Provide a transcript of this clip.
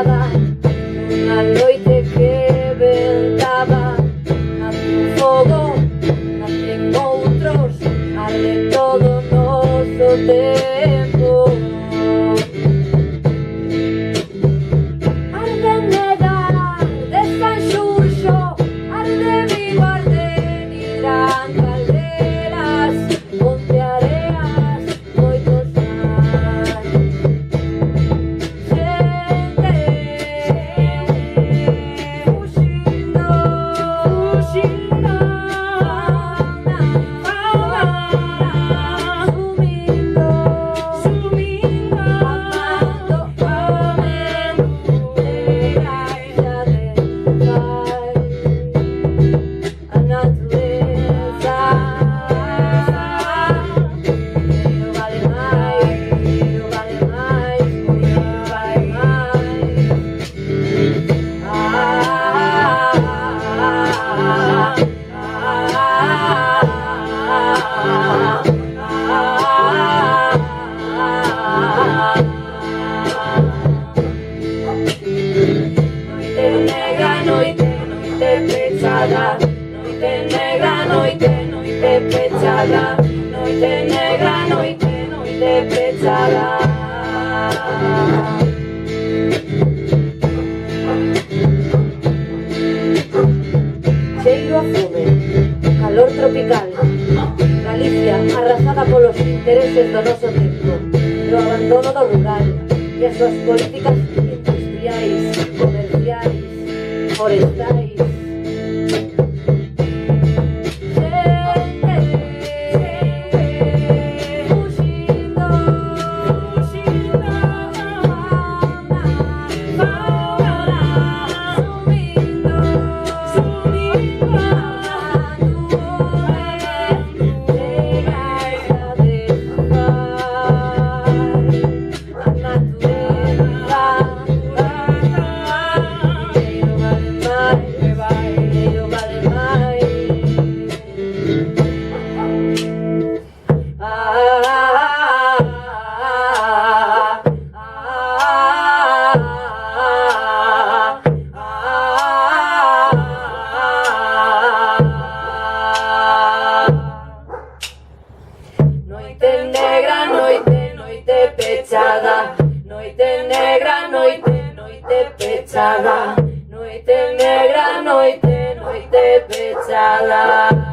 pechada, nunha noite que ventaba, nacen fogo, nacen outros, arde todo o noso tempo. Arde Medar de San Xurxo, arde Vigo, arde Nidran, calderas, Ponteareas, moitos máis. Xente fuxindo, fuxindo, fauna, sumindo, sumindo, amando, amendo, graxa de paz. A natureza moito vale máis, moito vale máis, moito vale máis. Noite negra, noite, noite pechada, noite negra, noite, noite pechada, noite negra, noite, noite pechada. Cheiro a fome, calor tropical, Galicia arrasada polos intereses do noso tempo, do abandono do rural e as súas políticas industriais, comerciais, forestais. Fuxindo, fuxindo, fauna, sumindo, sumindo, amando, graxa de paz. A natureza dinheiro vale máis, dinheiro vale máis. Noite negra, noite, noite pechada, noite negra, noite, noite pechada, noite negra, noite, noite pechada.